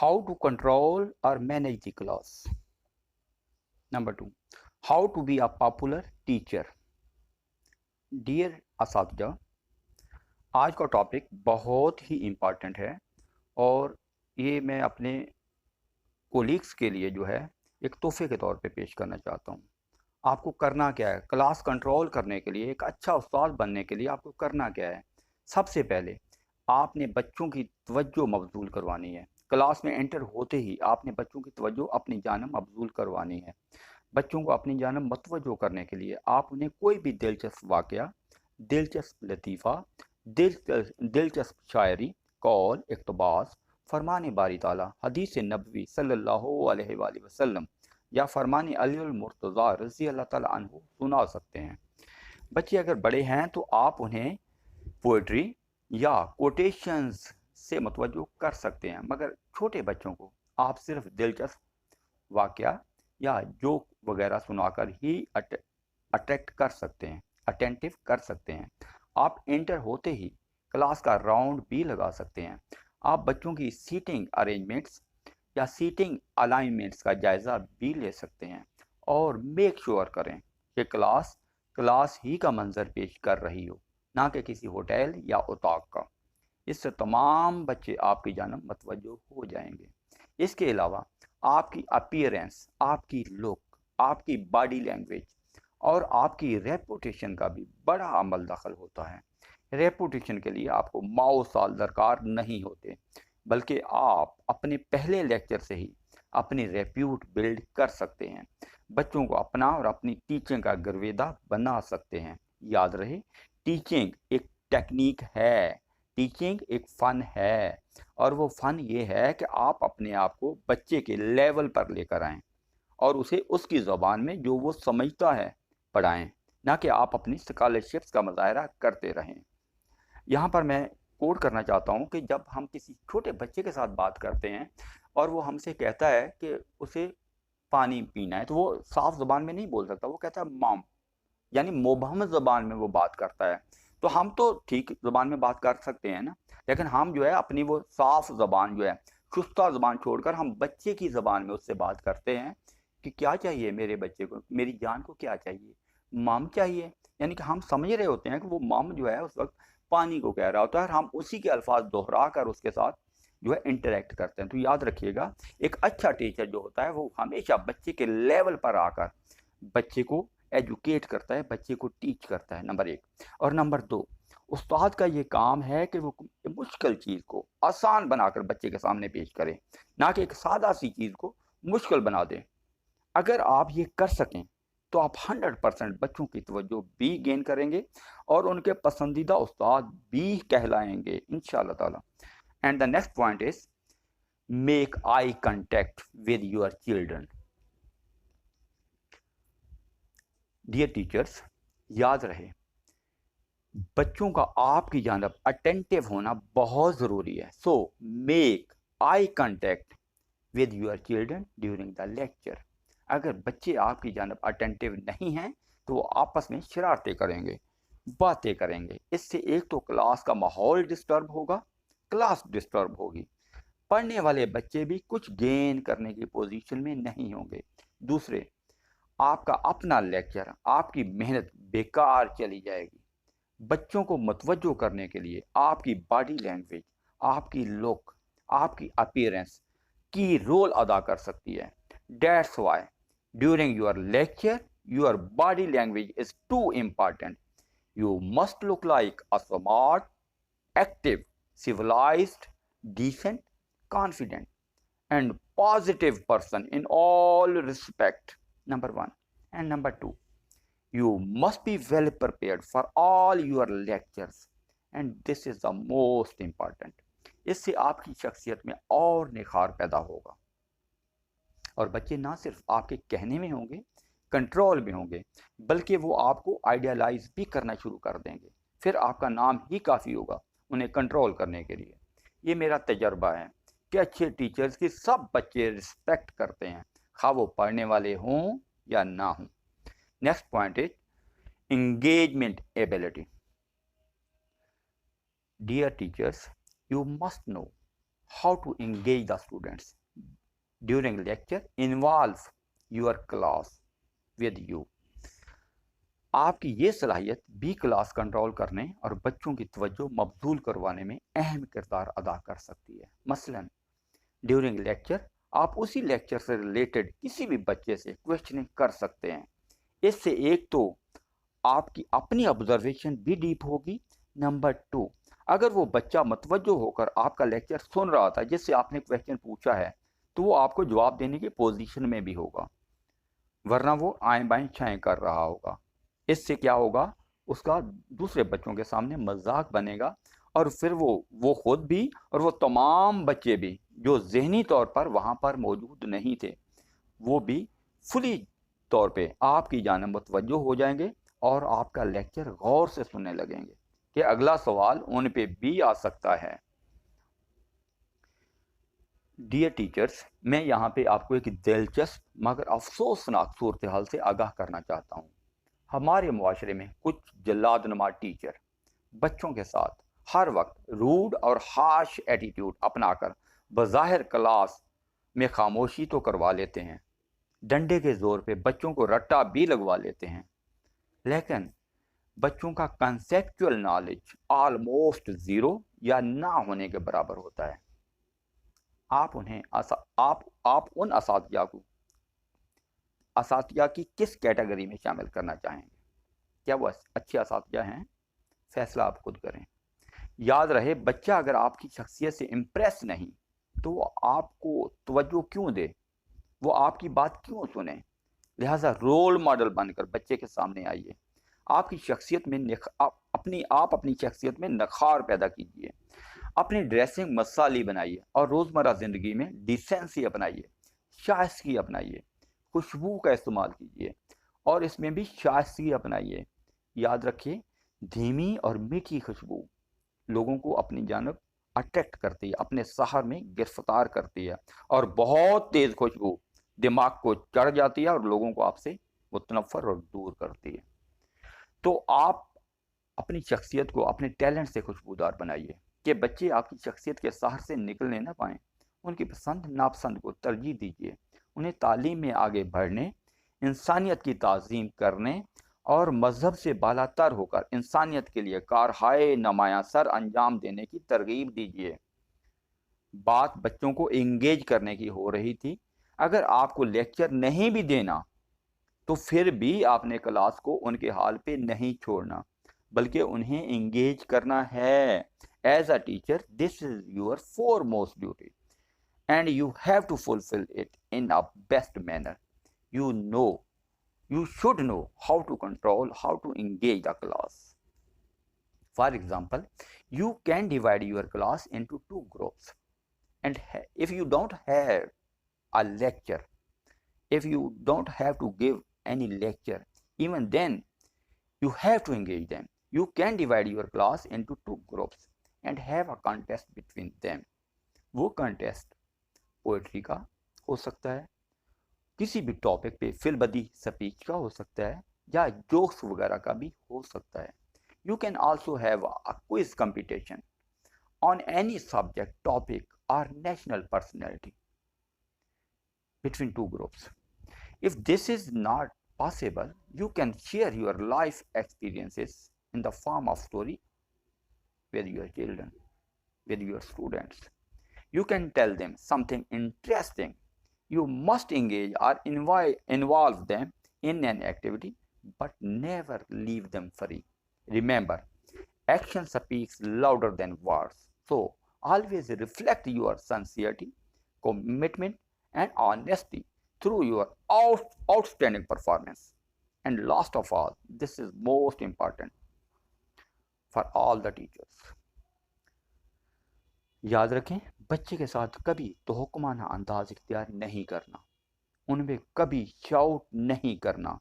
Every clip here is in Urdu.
How to control or manage the class. Number 2, how to be a popular teacher. Dear اساتذہ، آج کا ٹاپک بہت ہی امپارٹنٹ ہے اور یہ میں اپنے کولیگس کے لیے جو ہے ایک تحفے کے طور پہ پیش کرنا چاہتا ہوں۔ آپ کو کرنا کیا ہے؟ کلاس کنٹرول کرنے کے لیے، ایک اچھا استاد بننے کے لیے آپ کو کرنا کیا ہے؟ سب سے پہلے آپ نے بچوں کی توجہ مبذول کروانی ہے۔ کلاس میں انٹر ہوتے ہی آپ نے بچوں کی توجہ اپنی جانب مبذول کروانی ہے۔ بچوں کو اپنی جانب متوجہ کرنے کے لیے آپ انہیں کوئی بھی دلچسپ واقعہ، دلچسپ لطیفہ، دلچسپ شاعری، قول، اقتباس، فرمان باری تعالیٰ، حدیث نبوی صلی اللہ علیہ وآلہ وسلم یا فرمان علی المرتضیٰ رضی اللہ تعالیٰ عنہ سنا سکتے ہیں۔ بچے اگر بڑے ہیں تو آپ انہیں پوئٹری یا کوٹیشنز سے متوجہ کر سکتے ہیں، مگر چھوٹے بچوں کو آپ صرف دلچسپ واقعہ یا جوک وغیرہ سنا کر ہی اٹریکٹ کر سکتے ہیں، اٹینٹیو کر سکتے ہیں۔ آپ انٹر ہوتے ہی کلاس کا راؤنڈ بھی لگا سکتے ہیں۔ آپ بچوں کی سیٹنگ ارینجمنٹس یا سیٹنگ الائنمنٹس کا جائزہ بھی لے سکتے ہیں اور میک شور کریں کہ کلاس ہی کا منظر پیش کر رہی ہو، نہ کہ کسی ہوٹل یا اتاق کا۔ اس سے تمام بچے آپ کی جانب متوجہ ہو جائیں گے۔ اس کے علاوہ آپ کی اپیئرنس، آپ کی لک، آپ کی باڈی لینگویج اور آپ کی ریپوٹیشن کا بھی بڑا عمل دخل ہوتا ہے۔ ریپوٹیشن کے لیے آپ کو ماؤ سال درکار نہیں ہوتے، بلکہ آپ اپنے پہلے لیکچر سے ہی اپنی ریپیوٹ بلڈ کر سکتے ہیں، بچوں کو اپنا اور اپنی ٹیچنگ کا گرویدہ بنا سکتے ہیں۔ یاد رہے، ٹیچنگ ایک ٹیکنیک ہے، ٹیچنگ ایک فن ہے، اور وہ فن یہ ہے کہ آپ اپنے آپ کو بچے کے لیول پر لے کر آئیں اور اسے اس کی زبان میں جو وہ سمجھتا ہے پڑھائیں، نہ کہ آپ اپنی اسکالرشپس کا مظاہرہ کرتے رہیں۔ یہاں پر میں کوٹ کرنا چاہتا ہوں کہ جب ہم کسی چھوٹے بچے کے ساتھ بات کرتے ہیں اور وہ ہم سے کہتا ہے کہ اسے پانی پینا ہے، تو وہ صاف زبان میں نہیں بول سکتا، وہ کہتا ہے مام، یعنی مبہم زبان میں وہ بات کرتا ہے۔ تو ہم تو ٹھیک زبان میں بات کر سکتے ہیں نا، لیکن ہم جو ہے اپنی وہ صاف زبان جو ہے، شستہ زبان چھوڑ کر ہم بچے کی زبان میں اس سے بات کرتے ہیں کہ کیا چاہیے میرے بچے کو، میری جان کو کیا چاہیے، مام چاہیے، یعنی کہ ہم سمجھ رہے ہوتے ہیں کہ وہ مام جو ہے اس وقت پانی کو کہہ رہا ہوتا ہے، اور ہم اسی کے الفاظ دہرا کر اس کے ساتھ جو ہے انٹریکٹ کرتے ہیں۔ تو یاد رکھیے گا، ایک اچھا ٹیچر جو ہوتا ہے وہ ہمیشہ بچے کے لیول پر آ کر بچے کو ایجوکیٹ کرتا ہے، بچے کو ٹیچ کرتا ہے، نمبر 1۔ اور نمبر 2، استاد کا یہ کام ہے کہ وہ مشکل چیز کو آسان بنا کر بچے کے سامنے پیش کرے، نہ کہ ایک سادہ سی چیز کو مشکل بنا دیں۔ اگر آپ یہ کر سکیں تو آپ 100% بچوں کی توجہ بھی گین کریں گے اور ان کے پسندیدہ استاد بھی کہلائیں گے انشاءاللہ تعالی۔ And the next point is make I contact with your children. Dear teachers, یاد رہے، بچوں کا آپ کی جانب اٹینٹیو ہونا بہت ضروری ہے۔ So make I contact with your children during the lecture. اگر بچے آپ کی جانب اٹینٹیو نہیں ہیں تو وہ آپس میں شرارتیں کریں گے، باتیں کریں گے۔ اس سے ایک تو کلاس کا ماحول ڈسٹرب ہوگا، کلاس ڈسٹرب ہوگی، پڑھنے والے بچے بھی کچھ گین کرنے کی پوزیشن میں نہیں ہوں گے۔ دوسرے، آپ کا اپنا لیکچر، آپ کی محنت بیکار چلی جائے گی۔ بچوں کو متوجہ کرنے کے لیے آپ کی باڈی لینگویج، آپ کی لک، آپ کی اپیئرنس کی رول ادا کر سکتی ہے۔ That's why during your lecture, your body language is too important. You must look like a smart, active, civilized, decent, confident, and positive person in all respect. Number 1. And number 2, you must be well prepared for all your lectures. And this is the most important. اس سے آپ کی شخصیت میں اور نکھار پیدا ہوگا، اور بچے نہ صرف آپ کے کہنے میں ہوں گے، کنٹرول میں ہوں گے، بلکہ وہ آپ کو آئیڈیالائز بھی کرنا شروع کر دیں گے۔ پھر آپ کا نام ہی کافی ہوگا انہیں کنٹرول کرنے کے لیے۔ یہ میرا تجربہ ہے کہ اچھے ٹیچرز کی سب بچے رسپیکٹ کرتے ہیں، خواہ وہ پڑھنے والے ہوں یا نہ ہوں۔ نیکسٹ پوائنٹ ہے engagement ability. Dear teachers, you must know how to engage the students during lecture involve your class with you. آپ کی یہ صلاحیت بھی کلاس کنٹرول کرنے اور بچوں کی توجہ مبذول کروانے میں اہم کردار ادا کر سکتی ہے. مثلا ڈیورنگ لیکچر آپ اسی لیکچر سے ریلیٹڈ کسی بھی بچے سے کویشچننگ کر سکتے ہیں. اس سے ایک تو آپ کی اپنی آبزرویشن بھی ڈیپ ہوگی. نمبر 2، اگر وہ بچہ متوجہ ہو کر آپ کا لیکچر سن رہا تھا جس سے آپ نے کویشچن پوچھا ہے تو وہ آپ کو جواب دینے کی پوزیشن میں بھی ہوگا، ورنہ وہ آئیں بائیں چھائیں کر رہا ہوگا. اس سے کیا ہوگا، اس کا دوسرے بچوں کے سامنے مذاق بنے گا، اور پھر وہ خود بھی اور وہ تمام بچے بھی جو ذہنی طور پر وہاں پر موجود نہیں تھے وہ بھی فلی طور پہ آپ کی جانب متوجہ ہو جائیں گے اور آپ کا لیکچر غور سے سننے لگیں گے کہ اگلا سوال ان پہ بھی آ سکتا ہے. ڈیئر ٹیچرز، میں یہاں پہ آپ کو ایک دلچسپ مگر افسوسناک صورتحال سے آگاہ کرنا چاہتا ہوں. ہمارے معاشرے میں کچھ جلاد نما ٹیچر بچوں کے ساتھ ہر وقت روڈ اور ہارش ایٹیٹیوڈ اپنا کر بظاہر کلاس میں خاموشی تو کروا لیتے ہیں، ڈنڈے کے زور پہ بچوں کو رٹا بھی لگوا لیتے ہیں، لیکن بچوں کا کنسیپچول نالج آلموسٹ زیرو یا نہ ہونے کے برابر ہوتا ہے. آپ ان اساتذہ کی کس کیٹیگری میں شامل کرنا چاہیں گے؟ کیا وہ اچھے اساتذہ ہیں؟ فیصلہ آپ خود کریں. یاد رہے، بچہ اگر آپ کی شخصیت سے امپریس نہیں تو وہ آپ کو توجہ کیوں دے، وہ آپ کی بات کیوں سنے؟ لہٰذا رول ماڈل بن کر بچے کے سامنے آئیے. آپ کی شخصیت میں اپنی شخصیت میں نخار پیدا کیجیے. اپنی ڈریسنگ مثالی بنائیے اور روزمرہ زندگی میں ڈیسنسی اپنائیے، شائستگی اپنائیے. خوشبو کا استعمال کیجیے اور اس میں بھی شائستگی اپنائیے. یاد رکھیے، دھیمی اور میٹھی خوشبو لوگوں کو اپنی جانب اٹریکٹ کرتی ہے، اپنے سحر میں گرفتار کرتی ہے، اور بہت تیز خوشبو دماغ کو چڑھ جاتی ہے اور لوگوں کو آپ سے متنفر اور دور کرتی ہے. تو آپ اپنی شخصیت کو اپنے ٹیلنٹ سے خوشبودار بنائیے کہ بچے آپ کی شخصیت کے سحر سے نکلنے نہ پائیں. ان کی پسند ناپسند کو ترجیح دیجیے. انہیں تعلیم میں آگے بڑھنے، انسانیت کی تعظیم کرنے اور مذہب سے بالا تر ہو کر انسانیت کے لیے کارہائے نمایاں سر انجام دینے کی ترغیب دیجیے. بات بچوں کو انگیج کرنے کی ہو رہی تھی. اگر آپ کو لیکچر نہیں بھی دینا تو پھر بھی آپ نے کلاس کو ان کے حال پہ نہیں چھوڑنا، بلکہ انہیں انگیج کرنا ہے. As a teacher this is your foremost duty and you have to fulfill it in a best manner. You should know how to control, how to engage the class. For example, you can divide your class into 2 groups, and if you don't have a lecture, if you don't have to give any lecture, even then you have to engage them. You can divide your class into 2 groups and have a contest between them. وہ contest پوئٹری کا ہو سکتا ہے، کسی بھی ٹاپک پہ فی البدی سپیچ کا ہو سکتا ہے، یا جوکس وغیرہ کا بھی ہو سکتا ہے. You can also have a quiz competition on any subject, topic اور national personality between 2 groups. If this is not possible, you can share your life experiences in the form of story with your children, with your students. You can tell them something interesting. You must engage or involve them in an activity, but never leave them free. Remember, action speaks louder than words. So, always reflect your sincerity, commitment, and honesty through your outstanding performance. And last of all, this is most important for all the teachers. یاد رکھیں، بچے کے ساتھ کبھی تحکمانہ انداز اختیار نہیں کرنا، ان میں کبھی شاؤٹ نہیں کرنا،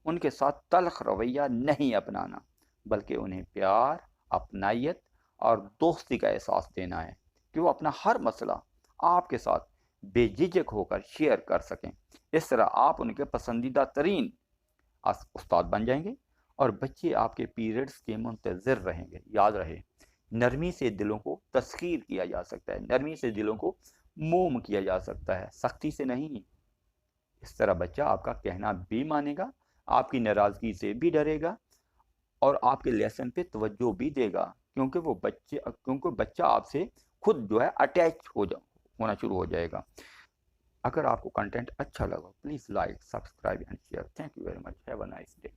ان کے ساتھ تلخ رویہ نہیں اپنانا، بلکہ انہیں پیار، اپنائیت اور دوستی کا احساس دینا ہے کہ وہ اپنا ہر مسئلہ آپ کے ساتھ بے جھجک ہو کر شیئر کر سکیں. اس طرح آپ ان کے پسندیدہ ترین استاد بن جائیں گے اور بچے آپ کے پیریڈز کے منتظر رہیں گے. یاد رہے، نرمی سے دلوں کو تسخیر کیا جا سکتا ہے، نرمی سے دلوں کو موم کیا جا سکتا ہے، سختی سے نہیں۔ اس طرح بچہ آپ کا کہنا بھی مانے گا، آپ کی ناراضگی سے بھی ڈرے گا، اور آپ کے لیسن پہ توجہ بھی دے گا، کیونکہ بچہ آپ سے خود جو ہے اٹیچ ہونا شروع ہو جائے گا۔ اگر آپ کو کنٹینٹ اچھا لگا please like, subscribe and share. Thank you very much, have a nice day.